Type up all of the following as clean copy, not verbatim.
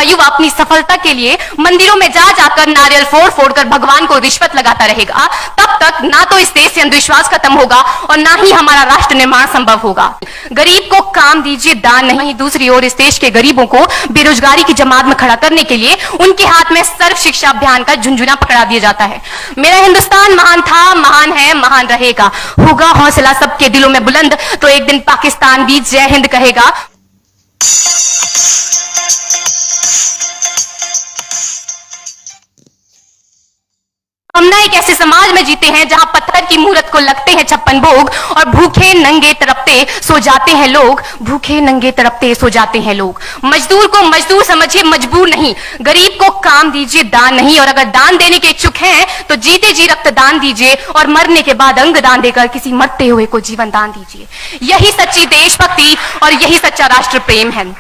युवा अपनी सफलता के लिए मंदिरों में जा जाकर नारियल फोड़ फोड़ कर भगवान को रिश्वत लगाता रहेगा, तब तक ना तो इस देश से अंधविश्वास खत्म होगा और ना ही हमारा राष्ट्र निर्माण संभव होगा। गरीब को काम दीजिए, दान नहीं। दूसरी ओर इस देश के गरीबों को बेरोजगारी की जमात में खड़ा करने के लिए उनके हाथ में सर्व शिक्षा अभियान का झुंझुना पकड़ा दिया जाता है। मेरा हिंदुस्तान महान था, महान है, महान रहेगा। होगा हौसला सबके दिलों में बुलंद तो एक दिन पाकिस्तान भी जय हिंद कहेगा। हम ना एक ऐसे समाज में जीते हैं जहां पत्थर की मूरत को लगते हैं 56 भोग और भूखे नंगे तड़पते सो जाते हैं लोग, भूखे नंगे तड़पते सो जाते हैं लोग। मजदूर को मजदूर समझिए, मजबूर नहीं। गरीब को काम दीजिए, दान नहीं। और अगर दान देने के इच्छुक हैं तो जीते जी रक्तदान दीजिए और मरने के बाद अंग दान देकर किसी मरते हुए को जीवन दान दीजिए। यही सच्ची देशभक्ति और यही सच्चा राष्ट्र प्रेम है।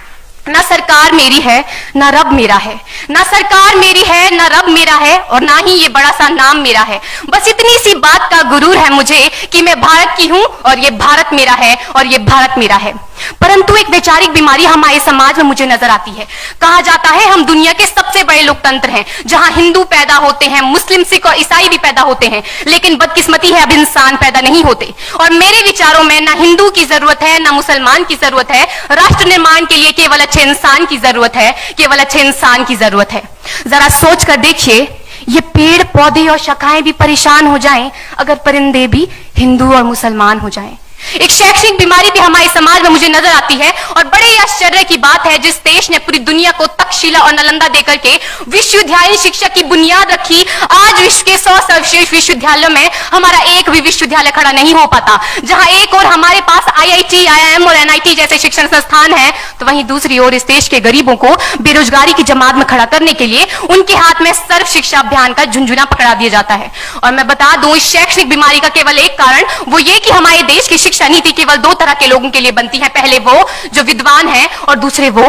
ना सरकार मेरी है ना रब मेरा है, ना सरकार मेरी है ना रब मेरा है और ना ही ये बड़ा सा नाम मेरा है। बस इतनी सी बात का गुरूर है मुझे कि मैं भारत की हूं और ये भारत मेरा है और ये भारत मेरा है। परंतु एक वैचारिक बीमारी हमारे समाज में मुझे नजर आती है। कहा जाता है हम दुनिया के सबसे बड़े लोकतंत्र हैं, जहां हिंदू पैदा होते हैं, मुस्लिम, सिख और ईसाई भी पैदा होते हैं, लेकिन बदकिस्मती है अब इंसान पैदा नहीं होते। और मेरे विचारों में ना हिंदू की जरूरत है ना मुसलमान की जरूरत है। राष्ट्र निर्माण के लिए केवल अच्छे इंसान की जरूरत है, केवल अच्छे इंसान की जरूरत है। जरा सोच कर देखिए, ये पेड़ पौधे और शाखाएं भी परेशान हो जाएं अगर परिंदे भी हिंदू और मुसलमान हो जाएं। एक शैक्षणिक बीमारी भी हमारे समाज में मुझे नजर आती है और बड़े ही आश्चर्य की बात है, जिस देश ने पूरी दुनिया को तक्षशिला और नालंदा देकर के विश्वविद्यालय शिक्षा की बुनियाद रखी, आज विश्व के 100 सर्वश्रेष्ठ विश्वविद्यालयों में हमारा एक भी विश्वविद्यालय खड़ा नहीं हो पाता। जहां एक और हमारे पास IIT, IIM और NIT जैसे शिक्षण संस्थान हैं, तो वहीं दूसरी ओर इस देश के गरीबों को बेरोजगारी की जमात में खड़ा करने के लिए उनके हाथ में सर्व शिक्षा अभियान का झुंझुना पकड़ा दिया जाता है। और मैं बता दूं, इस शैक्षणिक बीमारी का केवल एक कारण वो ये कि हमारे देश की शिक्षा नीति केवल 2 तरह के लोगों के लिए बनती है। पहले वो जो विद्वान हैं और दूसरे वो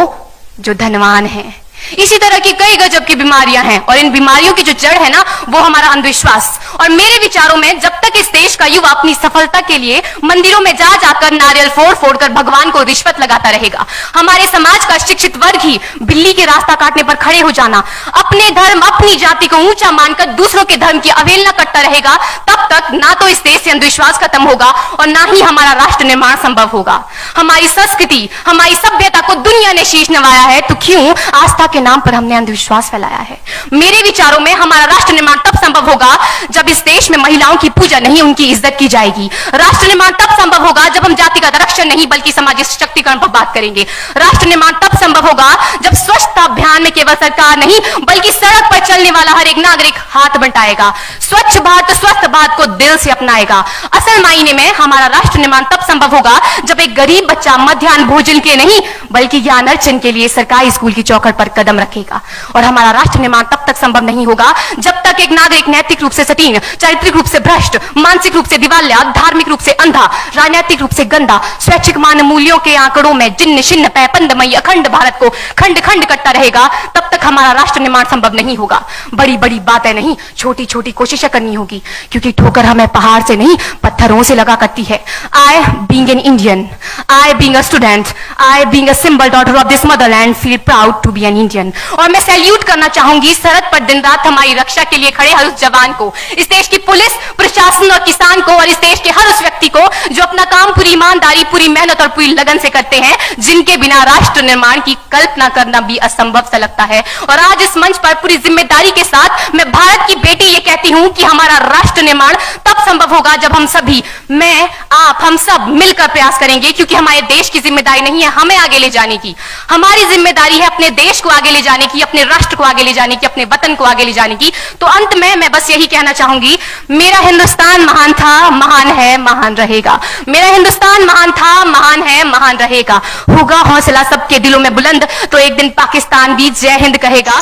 जो धनवान हैं। इसी तरह की कई गजब की बीमारियां हैं और इन बीमारियों की जो जड़ है ना, वो हमारा अंधविश्वास। और मेरे विचारों में जब तक इस देश का युवा अपनी सफलता के लिए मंदिरों में जा जाकर नारियल फोड़ फोड़ कर भगवान को रिश्वत लगाता रहेगा, हमारे समाज का शिक्षित वर्ग ही बिल्ली के रास्ता काटने पर खड़े हो जाना, अपने धर्म अपनी जाति को ऊंचा मानकर दूसरों के धर्म की अवहेलना करता रहेगा, तब तक ना तो इस देश से अंधविश्वास खत्म होगा और ना ही हमारा राष्ट्र निर्माण संभव होगा। हमारी संस्कृति, हमारी सभ्यता को दुनिया ने शीश नवाया है, तो क्यों आस्था के नाम पर हमने अंधविश्वास फैलाया है। मेरे विचारों में हमारा राष्ट्र निर्माण तब संभव होगा जब इस देश में महिलाओं की पूजा नहीं उनकी इज्जत की जाएगी। राष्ट्र निर्माण तब संभव होगा जब हम जाति का आरक्षण नहीं बल्कि सामाजिक सशक्तिकरण पर बात करेंगे। राष्ट्र निर्माण तब संभव होगा जब स्वच्छता अभियान में केवल सरकार नहीं बल्कि सड़क पर चलने वाला हर एक नागरिक हाथ बंटाएगा, स्वच्छ भारत स्वस्थ भारत को दिल से अपनाएगा। असल मायने में हमारा राष्ट्र निर्माण तब संभव होगा जब एक गरीब बच्चा मध्याह्न भोजन के नहीं बल्कि ज्ञान अर्जन के लिए सरकारी स्कूल की चौखट पर कदम रखेगा। और हमारा राष्ट्र निर्माण तब तक संभव नहीं होगा जब तक एक नागरिक नैतिक रूप से सटीन, चारित्रिक रूप से भ्रष्ट, मानसिक रूप से दिवालिया, धार्मिक रूप से अंधा, राजनीतिक रूप से गंदा, स्वैच्छिक मान मूल्यों के आंकड़ों में जिन्न शिन्न पैपंदमयी अखंड भारत को खंड खंड करता रहेगा, तब तक हमारा राष्ट्र निर्माण संभव नहीं होगा। बड़ी बड़ी बातें नहीं, छोटी छोटी कोशिशें करनी होगी, क्योंकि ठोकर हमें पहाड़ से नहीं पत्थरों से लगा करती है। I being an Indian, I being a student, I being a symbol daughter of this motherland feel proud to be an Indian। और मैं सैल्यूट करना चाहूंगी सरहद पर दिन रात हमारी रक्षा के लिए खड़े हर उस जवान को, इस देश की पुलिस, प्रशासन और किसान को, और इस देश के हर उस व्यक्ति को जो अपना काम पूरी ईमानदारी, पूरी मेहनत और पूरी लगन से करते हैं, जिनके बिना राष्ट्र निर्माण की कल्पना करना भी असंभव सा लगता है। और आज इस मंच पर पूरी जिम्मेदारी के साथ मैं भारत की बेटी ये कहती हूं कि हमारा राष्ट्र निर्माण तब संभव होगा जब हम सभी, मैं, आप, हम सब मिलकर प्रयास करेंगे, क्योंकि हमारे देश की जिम्मेदारी नहीं है हमें आगे ले जाने की, हमारी जिम्मेदारी है अपने देश को आगे ले जाने की, अपने राष्ट्र को आगे ले जाने की, अपने वतन को आगे ले जाने की। तो अंत में मैं बस यही कहना चाहूंगी, मेरा हिंदुस्तान महान था, महान है, महान रहेगा। मेरा हिंदुस्तान महान था, महान है, महान रहेगा। होगा हौसला सबके दिलों में बुलंद तो एक दिन पाकिस्तान भी जय हिंद कहेगा।